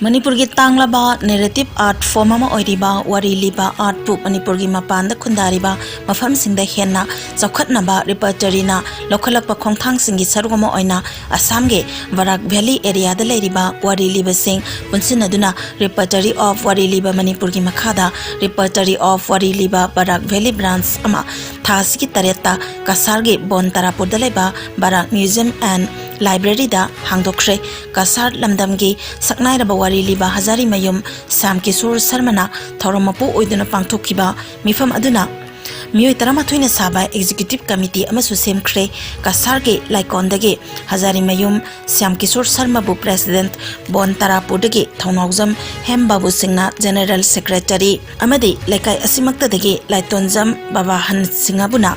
Manipur gi tanglaba narrative art form ama oiriba wari liba art book Manipur gi mapanda khundariba mafam singda henna chawkhatnaba repertory na lokhalakpa khongthang singi sarugama oina Assam ge Barak Valley area da leiriba wari liba sing punsinaduna repertory of wari liba Manipur gi makhada repertory of wari liba Barak Valley branch ama thasi ki tareta kasar ge bon tarapur da leba Barak Museum and Library da hangdokre kasar lamdam gi saknai raba wari liba Hazari Mayum Sam Kishore Sarmana Thoromapu oiduna pangthokkiba mifam aduna Miyoi Taramathoina Saba Executive Committee amasu semkhre kasar ge laikondage Hazari Mayum Sam Kishore Sarma bu President Bon Tarapudage Thaunaujam Hem Babu Singna General Secretary amadi laikai asimakta dage Laitonjam Baba Han Singabuna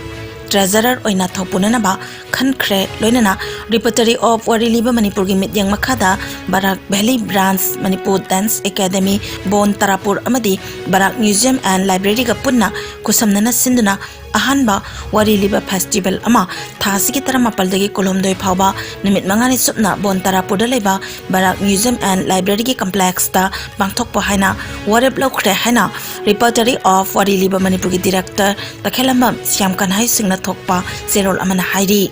Treasurer oina thopunanaba khankhre loinana repertory of wari liba Manipur gi mityang makhada Barak Valley branch Manipur Dance Academy Bon Tarapur amadi Barak Museum and Library ga punna kusamnana sinduna ahanba wari liba festival ama thasi ki taramapal dagi kolomdoi phawba nimit mangani supna Bon Tarapur da leba Barak Museum and Library gi complex ta bangthokpa haina warep lokre haina repertory of wari liba Manipur gi director takhelamba Syam Kanhai Singna thokpa zerol amana hairi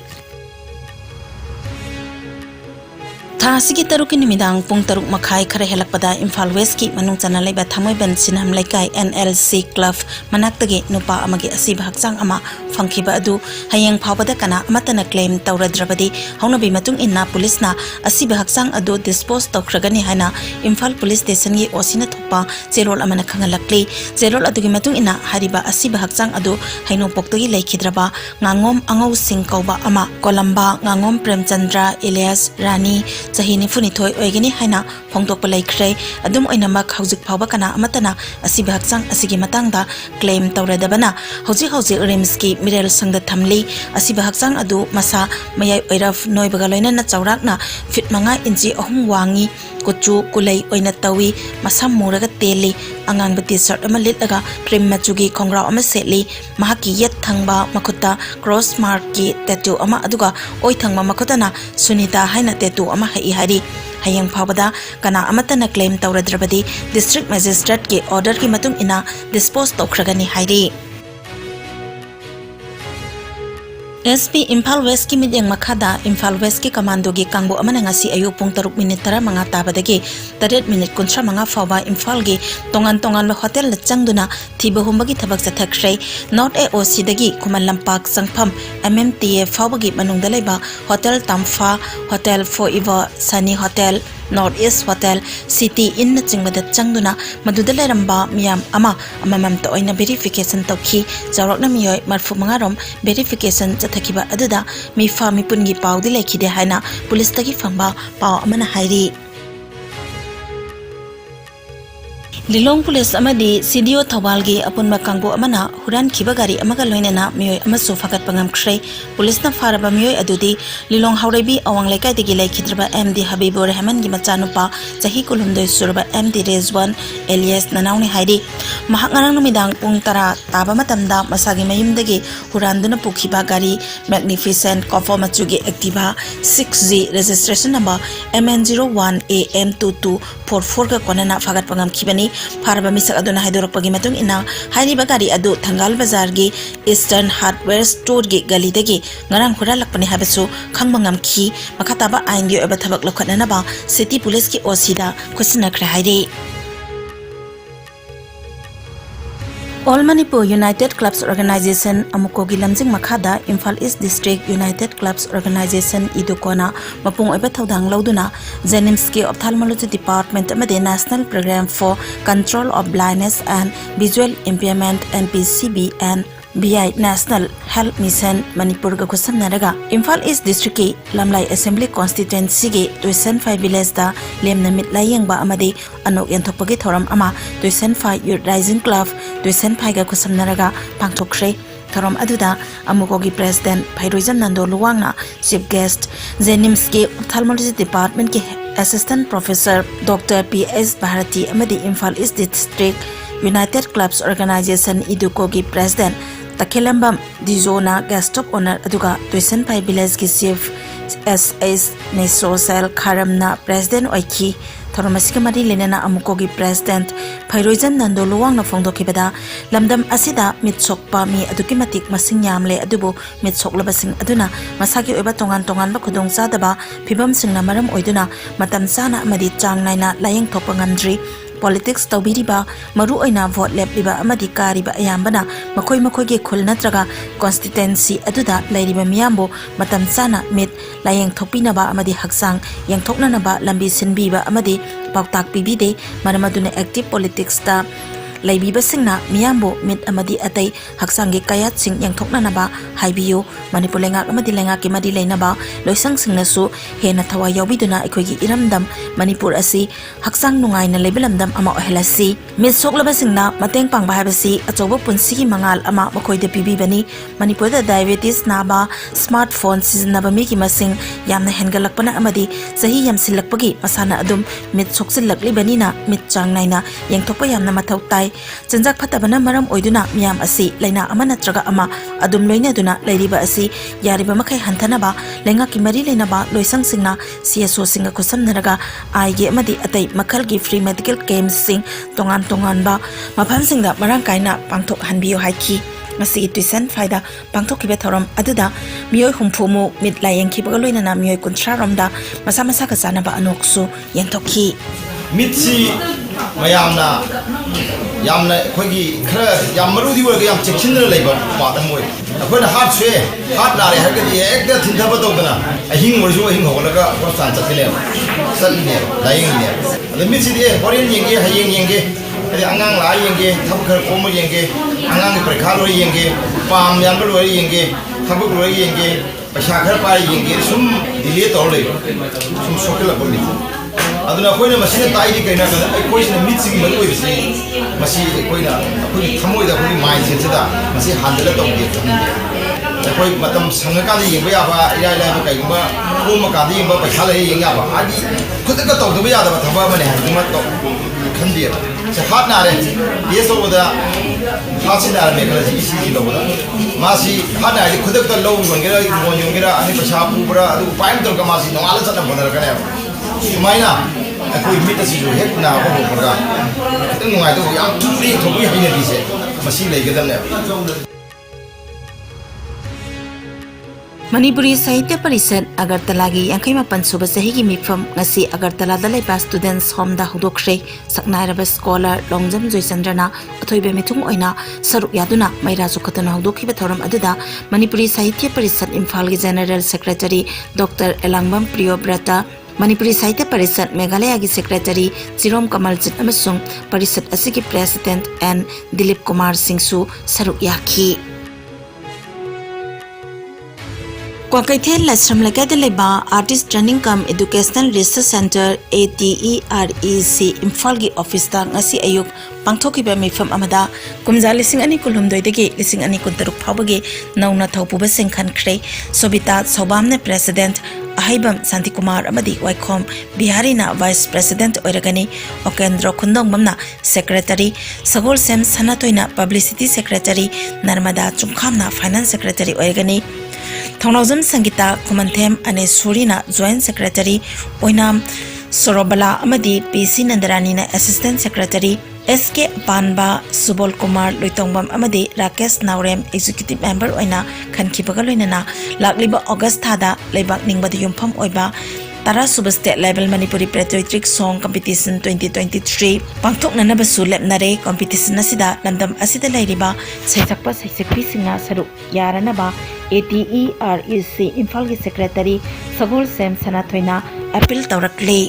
Thasigi taruki nimidang pung taruk makhai khare helakpada Imphal West ki manung chana leba thamoiban sinam laikai NLC Club manaktagi nupa amagi asiba hakchang ama phangkhiba adu hayeng phawbada kana amatana claim tawradrabadi haunabi matung inna police na asiba hakchang adu dispose tawkragani haina Imphal Police Station gi osina thopa zerol amana khangalakli zerol adugi matung inna hariba asiba hakchang adu haino poktagi laikhidraba ngangom angau sing kauba ama Kolamba ngangom Premchandra Elias Rani Sahini Funithoi oigani haina phongtokpa laikhre adum oinamak hauzik phawba kana amatana asiba hakchang asigi matangda claim tawradabana hauzik rims ki mirel sangda thamli asiba hakchang adu masa mayai oiraf noibaga loinana chawrakna fit manga inchi ahum wangi kuchu kulai oina tawi masam muraga teli angang bati shirt ama litlaga cream machugi khongra ama setli mahaki yet thangba makutta cross mark ki tattoo ama aduga oi thangba makutana Sunita haina tattoo ama hari hayang phawada kana amatana claim tawradrabadi district magistrate ki order ki matung ina dispose tawkhragani hairi SP Imphal West ki midyang makhada Imphal West ki commando gi kangbo amana ngasi ayu pung 3 minute tara manga tabadagi 8 minute kuntra manga phawba Imphal gi tongan hotel la changduna thiba humbagi thabak chathakhrei North AOC dagi Kumal Lampak Sangpham MMTA phawba gi manungda leiba Hotel Tamfa Hotel Forever Sunny Hotel North East Hotel City Inn na chingmada changduna maduda leramba miyam amamam to oina verification tokhi jawrakna miyoi marfu mangarom verification chathakiba aduda mi fa mi pungi pawdi lekhide haina police tagi fangba paw amana hairi Lilong Police amadi CDO Thawalgi apunba kangbo amana huran khiba gari amaga loinena miyoi amasu fakat pangam khrei police na faraba miyoi adudi Lilong Haurebi awang laikai degi laikhidraba MD Habibur Rahman gi machanupa chahi kulumdoi surba MD Rezwan Elias nanauni hairi mahangarang numidang pung tara taba matamda masagi mayumdagi huranduna pukhiba gari Magnificent Kofo machugi Activa 6G registration number MN01AM2244 ga konana fakat pangam khibani Faraba misak aduna haidorok pagi matung ina hairi bagari adu Thangal Bazar gi Eastern Hardware Store gi gali dagi ngarang khura lakpani habasu khangbangam khi makhataba ain gi oba thabak lokhatna ba City Police ki osida kusina khra hairi All Manipur United Clubs Organization amukogi lamjing makhada Imphal East District United Clubs Organization idukona mapung oiba thodang lauduna Jenims ki Ophthalmology Department amade National Program for Control of Blindness and Visual Impairment NPCB and BI National Health Mission Manipur ga kusamnaraga Imphal East District ki Lamlai Assembly Constituency gi 2005 village da lemna mitla yengba amade anok yanthokpagi thoram ama 2005 Youth Rising Club 2005 ga kusamnaraga pangthokre thoram aduda amukogi President Phairoijam Nando Luwangna Chief Guest Jenims ki Ophthalmology Department ki Assistant Professor Dr. PS Bharati amade Imphal East District United Clubs Organization idukogi President Takhelambam Dijona Guest of Honor aduga 2005 village ki Chief S.S. Nisosel Karamna President Oiki Thoromasika Mari Lenana Amukogi President Phairoijan Nando Luwangna Phongdokibada Lamdam Asida Mitsokpa Mi Adukimatik Masing Yamle Adubu Mitsoklabasing Aduna Masaki Oba Tongan Ba Khudong Sadaba Phibam Singna Maram Oiduna Matam Sana Amadi Chang Naina Layeng Thopa Ngamdri Politics tawbiriba maru oina vote lepliba amadi kariba ayambana makoi ge khul natraga constituency aduda lairiba miyambo matam sana mit layeng thopinaba amadi haksang yang thoknanaba lambi sinbiba amadi pautak pibide maramaduna active politics ta laibiba singna miyambo mit amadi atai haksangi kayat sing yang thoknanaba haibiyo Manipur lengak amadi lengak ki madi leinaba loisang singna su hena thawa yobiduna ekogi iramdam Manipur asi haksang nungaina lebelamdam ama ohelasi mit soklaba singna mateng pangba habasi achoba punsi mangal ama makoida pibibani Manipur da diabetes naba smartphone siznaba mi ki masing yamna hengalakpana amadi sahi yamsilakpagi masana adum mit soksilakli banina mit changnaina yang thokpa yamna mathau tai Janjak Patabana Maram Oiduna Miam Asi Laina Amana Traga Ama Adum Loina Duna Ladiba Asi Yariba Makai Hantanaba Lenga Kimari Lenaba Loisang Singna CSO Singa Kusam Naraga Aige Madi Atai Makalgi Free Medical Games Sing Tongan Ba Mapam Singda Marangkaina Pangtok Hanbio Haiki Masi Tuisan Faida Pangtok Kibetorum Aduda Mioi Humpumu Mid Layang Kibagaloina Mioi Kuntraromda Masamasa Kasanaba Anoksu Yantoki Mitsi Mayamna Yamna Kogi Yamarudi work Yam Chicken labor, Patamoy. A quite a hard sway, hard Nari Hakati, Egg Tintabotogana, a hing was doing Holaga, Constanta Philip, suddenly lying there. The Mitsi, Korean Yenge, Haying Yenge, the Angang Lai Yenge, Tabaka Komo Yenge, Angang Precalo Yenge, Palm Yambo Yenge, Tabu Yenge, a Shakar Pai Yenge, some delete only, some circular police. aduna koina masina taidi kaina kana koina mitsing manu isi masi koina koi thamoi da koi mindset da masi handle ta uge koi matam sanga ka di yengba ya ba ila ila ba kai ba ko ma ka di yengba pa khala yengya ba adi khud ka to ba ya da thaba ma ne ha ma to khandi ba se hat na re ye so da hasina me kala ji isi lo ba masi hat na ri khud ka lo ngera ngera ani pa sha pu bra adu paim to ka masi no ala sa na bonar ka ne Sumaina, aku imit si Johe na aku berka. Kita nungai tu yang tuli thobi hanya di sini masih lagi dalam ni. Manipuri Sahitya Parisad Agartala gi yang kaima pansuba sahi gi mifam ngasi Agartala dalai ba students home da hudokre saknairaba scholar Longjam Joysandrana athoibe mitung oina saruk yaduna maira sukhatana hudokhiba thoram aduda Manipuri Sahitya Parisad Imphal gi General Secretary Dr. Elangbam Priyobrata Manipuri Sahitya Parisad Meghalaya gi Secretary Chirom Kamalchit amasung Parisad asigi President and Dilip Kumar Singh su saruk yakhi Kwakaithel Lasram Lagada Leba Artist Training Cum Educational Research Center ATEREC Imphal gi office ta ngasi ayuk pangthokiba mifam amada kumja lising ani kulhumdoi degi lising ani kuntaruk phawagi nauna thaupuba sengkhan khre Sobita Sobamne President Ahaibam Santi Kumar amadi Waikhom Biharina Vice President Oiragani Okendro Khundong Mamna Secretary Sagol Sem Sanatoina Publicity Secretary Narmada Chungkhamna Finance Secretary Oiragani Thongnawjam Sangita Kumanthem ane Surina Joint Secretary Oinam Sorobala amadi PC Nandarani na Assistant Secretary SK Panba Subol Kumar Loitongbam amadi Rakesh Naurem Executive Member oina khankibaga loinana lakliba August thada leibak ningbada yumpham oiba Tara Suba State Level Manipuri Patriotic Song Competition 2023 Pangthok nanabasu lepnare competition asida landam asida lairiba saithakpa saithakpi singna saru yaranaba ATEREC Imphal gi Secretary Sagol Sem Sanathoina appeal tawrakle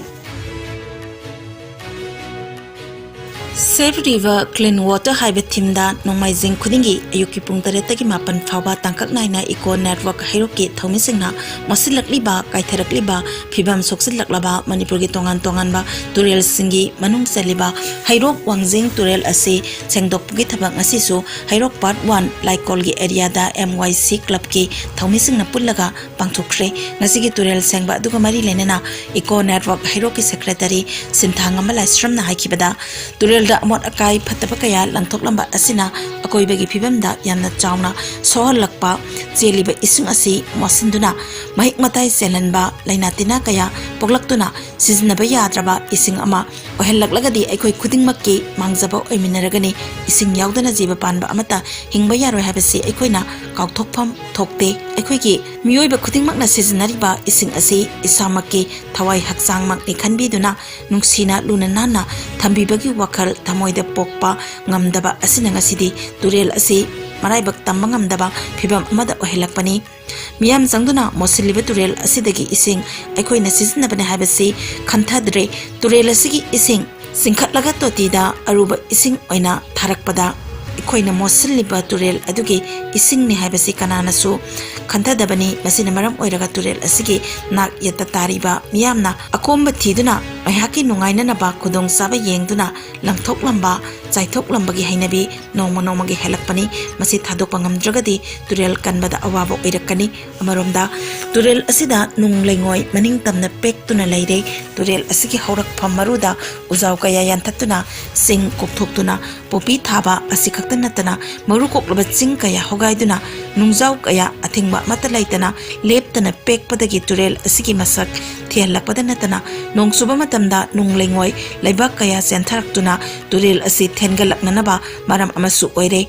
Safe River Clean Water Highway Timda Nongmaijing Khudingi Ayuki Pung Taretagi Mapan Phawba Tangkak Naina Eco Network Hairoki Thomisingna Mosilakliba Kaitharakliba Phibam Soksilaklaba Manipur gi Tongan Ba Turel Singi Manung Seliba Hairok Wangjing Turel Ase Sengdokpugi Thabak Asisu Hairok Part 1 Laikol gi area da MYC Club ki Thomisingna Pullaga Pangthokre Ngasigi Turel Sengba Duga Mari Lenena Eco Network Hairoki Secretary Simthangam Laistram na Haikibada Turel da amot akai phataba kaya langthoklamba asina akoibagi phibamda yamna chawna sohalakpa cheliba ising asi mosinduna mahik matai selanba lainatina kaya poglaktuna siznaba yadraba ising ama ohellaklagadi aikoi khudingmakki mangjaba oiminaragani ising yaudana jiba panba amata hingba yaroi habasi aikoina kaukthokpham thokte aikoigi miyoiba khudingmakna siznariba ising asi isamakki thawai hakchangmak ni khanbiduna nungsina luna nana thambibagi wakhal thamoida pokpa ngamdaba asina ngasidi turel asi maraibak tamba ngamdaba phibam amada ohelakpani miyam jangduna mosiliba turel asidagi ising aikoina siznabane habasi khanthadre turel asigi ising singkhatlaga totida aruba ising oina tharakpada aikoina mosiliba turel adugi ising ni habasi kananasu khanthadabani masina maram oiraga turel asigi nak yata tariba miyamna akomba thiduna ayhaki nungaina na ba khudong saba yengduna langthok lamba chaithok lambagi hainabi nongmagi helakpani masi thadok pangamdragadi turel kanbada awaba oirakani amaromda turel asida nungleingoi maning tamna pektuna leire turel asigi horak phamaruda ujaw kaya yanthatuna sing kokthokuna popi thaba asikhaktana maru koklaba ching kaya hogaiduna nungjaw kaya athingba mata laitana leptana pekpadagi turel asigi masak thialakpadanatana nongsuba matamda nungleingoi leibak kaya senthaраktuna turel asi thengalaknanaba maram amasu oire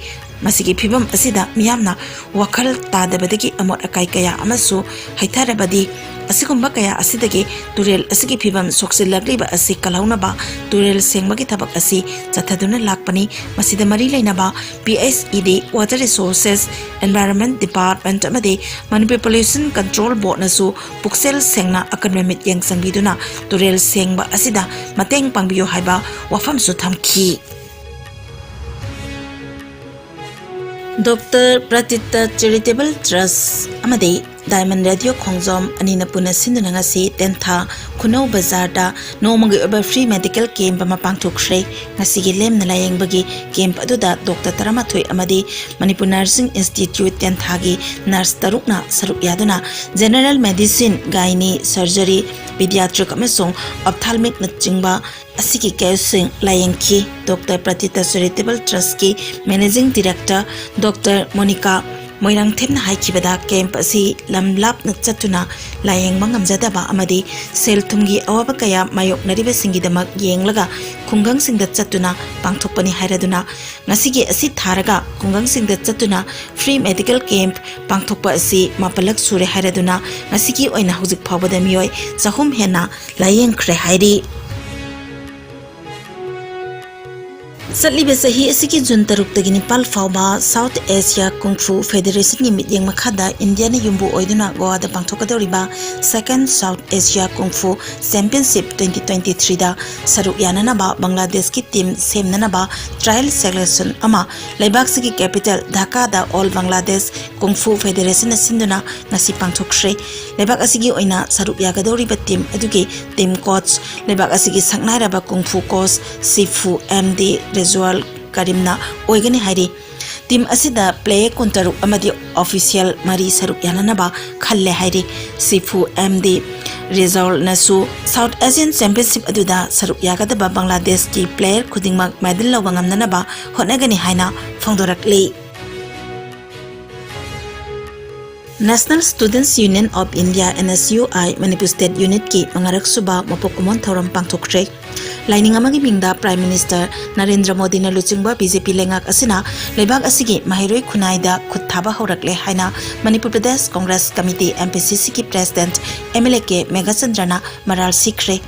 masigi phibam asida miyamna wakhal tadabadagi amot akai kaya amasu haitharabadi asigumba kaya asidagi turel asigi phibam soksilagliba asi kalaunaba turel sengmagi thabak asi chathaduna lakpani masida mari leinaba PSED Water Resources Environment Department amadi Manipuri Pollution Control Board nasu puksel sengna academic yang sangbiduna turel sengba asida mateng pangbiyo haiba wafam su thamki Dr. Pratita Charitable Trust amadi Diamond Radio Khongjom anina puna sinduna ngasi tentha Khunau Bazar da nomagi oba free medical camp ama pangthokre ngasi gi lemna layengbagi camp aduda Dr. Taramathoi amadi Manipur Nursing Institute tentha gi nurse tarukna saruk yaduna general medicine gynae surgery pediatric amasung ophthalmic na chingba asiki kesing layengki Dr. Pratita Charitable Trust ki managing director Dr. Monica Moirang themna haikibada camp asi lamlap na chatuna layeng mangamjadaba amadi sel thumgi awaba kaya mayok nariba singidamak yenglaga khungang singda chatuna pangthokpani hairaduna ngasigi asi tharaga khungang singda chatuna free medical camp pangthokpa asi mapalak sure hairaduna ngasigi oina hujik phawbada miyoi chahum hena layeng khre hairi Satlibe sahi asiki June 6 Nepal fawba South Asia Kung Fu Federation ni mityeng makhada India na yumbu oiduna Goa da pangthokadoriba Second South Asia Kung Fu Championship 2023 da saruk yananaba Bangladesh ki team semnanaba trial selection ama laibak sigi capital Dhaka da All Bangladesh Kung Fu Federation na sinduna ngasi pangthokre laibak asigi oina saruk yagadoriba team adugi team coach laibak asigi saknairaba Kung Fu coach Sifu MD Rezual Karimna oigani hairi team asida play kuntaruk amadi official mari saruk yananaba khalle hairi Sifu MD Rezual nasu South Asian Championship aduda saruk yagadaba Bangladesh ki player khudingmak medal lawang amnanaba honagani haina phongdorakli National Students Union of India NSUI Manipur State Unit ki mangarak suba mapok umon thoram pangthokre Lining amagi mingda Prime Minister Narendra Modi na luchingba BJP lengak asina lebak asigi mahiroi khunaida khuthaba horakle haina Manipur Pradesh Congress Committee MPCC ki President MLA ke Megachandrana maral sikre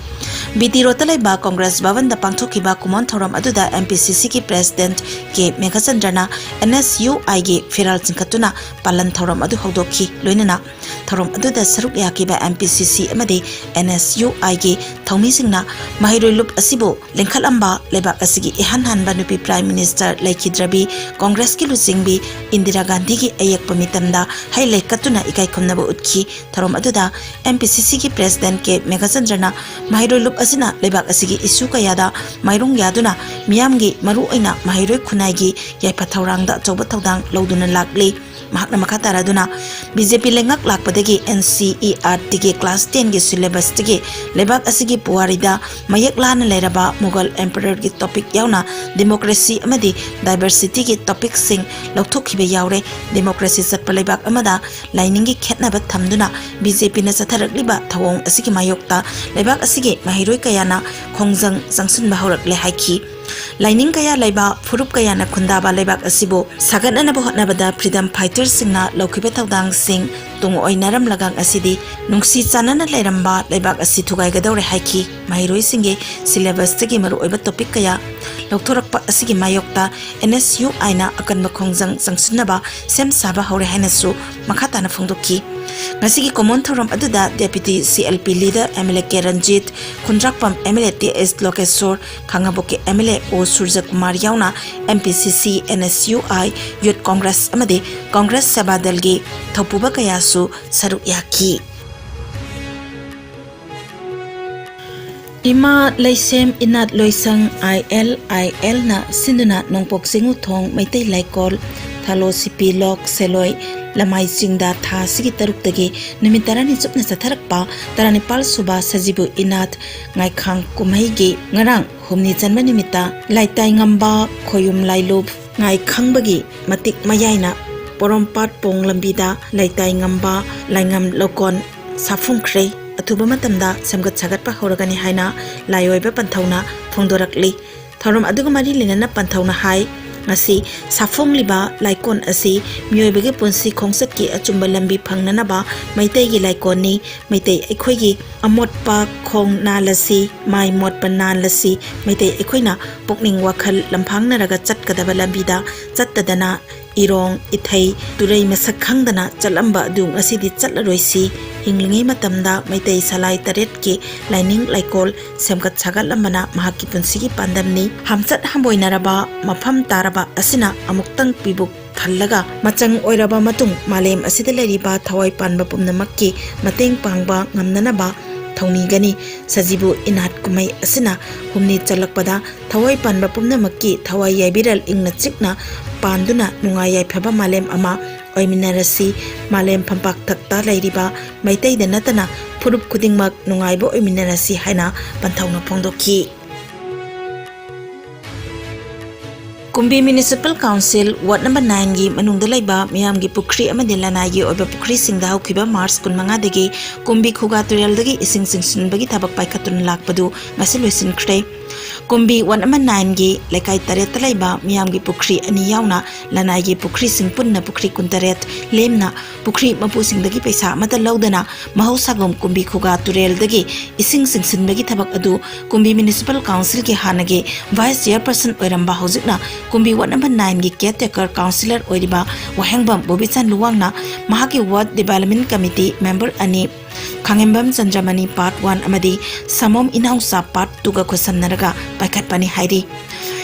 BT Rotalai ba Congress Bhavan da pangthokiba kumon thoram aduda MPCC ki President ke Megachandrana NSUI gi firal chingkatuna palan thoram adu hodokhi loinana thoram aduda saruk yakiba MPCC amadi NSUI gi thawmi singna mahiroi lup asibo lengkhalamba lebak asigi ihan hanba nupi Prime Minister Laikhidrabi Congress ki luchingbi Indira Gandhi ki ayak pamitamda hailai katuna ikai khomnaba utkhi thorom aduda MPCC ki President ke Megachandrana mahiroi lup asina lebak asigi issue kayada mairung yaduna miyamgi maru oina mahiroi khunai gi yaipa thawrangda choba thawdang loduna lakli mahakna makatara duna BJP lengak lakpadagi NCERT gi class 10 gi syllabus tigi lebak asigi puwarida mayak lana leraba Mughal Emperor gi topic yauna democracy amadi diversity gi topic sing lauthokhibe yaure democracy satpa lebak amada lining gi khetnaba thamduna BJP na satharakliba thawong asigi mayokta lebak asigi mahiroi kayana khongjang jangsunba horakle haiki Lining kaya laiba furup kaya na khundaba lebak asibo sagatna na hotnabada freedom fighters singna lokhibe tawdang sing tung oinaram lagang asidi nungsi chanana leiramba lebak asi thugai gadawre haiki mahiroi singe syllabus tagi maru oiba topic kaya loktorakpa asigi mayokta NSU aina akanba khongjang jangsunaba sem saba hore hainasu makhata na phongdoki ngasigi common thorom aduda deputy CLP leader MLA Keranjit Khundrakpam MLA TS Lokesor Khangaboke MLA O Surja Kumar yauna MPCC NSUI Youth Congress amade Congress Sabadalgi thopuba kayasu saruk yaki Ima laisem inat loisang IL na sinduna nongpok singu thong maitai laikol thalo sipi lok seloi lamai singda tha sigi taruk tagi nimitarani chupna satharakpa taranipal suba sajibu inat ngai khang kumai gi ngarang humni janma nimita laitai ngamba khoyum lailub ngai khangbagi matik mayaina porompat pong lambida laitai ngamba laingam lokon safungkre athuba matamda samgat sagat pa horagani haina layoiba panthauna phongdorakli thorom aduga mari linana panthauna hai ngasi safong liba laikon asi mioibagi punsi khongsat ki achumba lambi phangnanaba maitai gi laikon ni maitai ekhoi gi amot pa khong nalasi mai mot pa nalasi maitai ekhoina pokning wakhal lamphang naraga chatkadaba lambi da chattadana irong ithai turai masak khangdana chalamba dung asidi chatlaroisi hinglingi matamda maitai salai taret ki lining laikol semkat sagal lambana mahaki punsigi pandamni hamchat hamboinaraba mafam taraba asina amuktang pibuk thallaga machang oiraba matung malem asida leriba thawai panba pumnamakki mateng pangba ngamnanaba thongni gani sajibu inat kumai asina humni chalakpada thawai panba pumnamakki thawai yaibiral ingna chikna panduna nungai yaifaba malem ama oiminarasi malem phampak thakta lairiba maitai da natana furup khudingmak nungaibo oiminarasi haina panthauna phongdoki Kumbi Municipal Council Ward number 9 gi manungda laiba miyam gi pukri amadi lanai gi oba pukri singda haukiba March 15 dagi Kumbi Khuga Turel dagi ising singsunbagi thabak paikhatun lakpadu ngasi loisinkhre Kumbi 1 gi lekai taret laiba miyam gi pukri ani yauna lanai gi pukri singpunna pukri kuntaret lemna pukri mapu singdagi paisa amata laudana mahausagom Kumbi Khuga Turel dagi ising singsunbagi thabak adu Kumbi Municipal Council gi hanagi Vice Chairperson oiramba hojikna Kumbi Ward number 9 gi caretaker councillor oiriba wahengbam Bobichan Luwangna mahaki Ward Development Committee member ani Khangembam Chandramani part 1 amadi Samom Inausa part 2 ga khosamnaraga paikhatpani hairi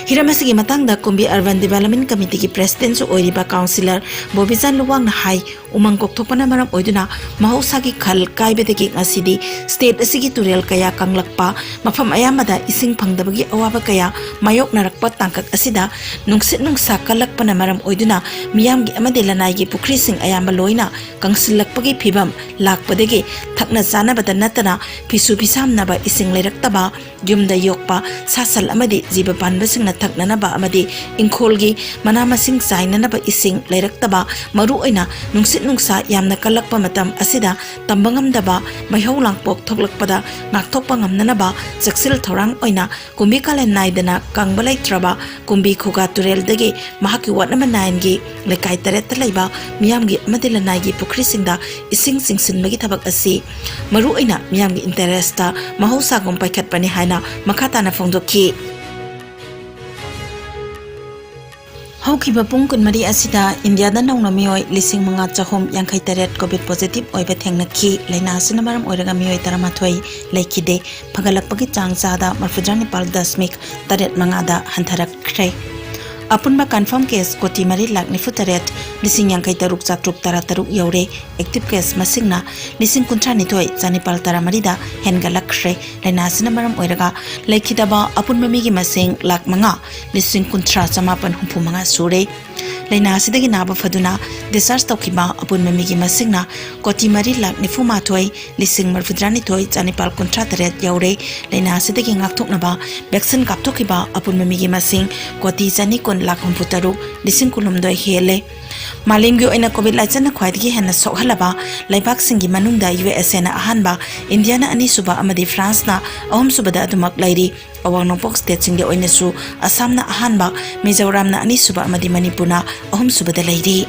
Hiramasigi matangda Kumbi Urban Development Committee ki president su oiriba councillor Bobichan Luwangna hai umang kokthopana maram oiduna mahausagi khal kaibedagi ngasidi state asigi turel kaya kanglakpa mafam ayamada ising phangdabagi awaba kaya mayok narakpa tangkak asida nungsit nungsa kalakpana maram oiduna miyamgi amade lanai gi pukri sing ayamba loina kangsilakpagi phibam lakpadagi thakna chanabada natana pisu pisamnaba ising leiraktaba yumda yokpa sasal amadi jiba panbasingna thaknanaba amadi ingkholgi manamasing chainanaba ising leiraktaba maru oina nungsit nungsa yamna kalakpa matam asida tambangamdaba maihau langpok thoklakpada ngakthokpa ngamnanaba jaksil thorang oina Kumbi Kalen naidana kangbalai traba Kumbi Khuga Turel dagi mahaki Ward number 9 gi lekai taret laiba miyamgi amadila nai gi pukri singda ising singsinbagi thabak asi maru oina miyamgi interesta mahausagom paikhatpani haina makhatana phongdoki Haukiba pung kunmari asida India da nauna mioi lising manga chahom yankai taret COVID positive oiba thengnaki laina asina maram oiraga mioi taramathoi laikide phagalakpagi chang chada marfujani pal dasmik taret manga da hantharakre Apunba confirm case koti mari lak nifu taret lising yankai taruk chatruk tarataruk yaure active case masingna lising kuntra nithoi chanipal taramari da hengalakre laina asina maram oiraga laikidaba apunba migi masing lak manga lising kuntra chamapan humpu manga sure laina asidagi naba faduna discharge tawkiba apun mamigi masingna koti 4,94,000 lising marfudrani thoi chanipal kontrataret yaure laina asidagi ngakthoknaba vaccine kapthokiba apun mamigi masing koti 2,60,000 lising kulumdoi hele malimgi oina covid laicana khwaidigi hena sokhalaba laibak singi manungda USA na ahanba India na ani suba amadi France na ahum subada adumak lairi awang nongpok state singde oina su Assam na ahanba Mizoram na ani suba amadi Manipur na ahum subada lairi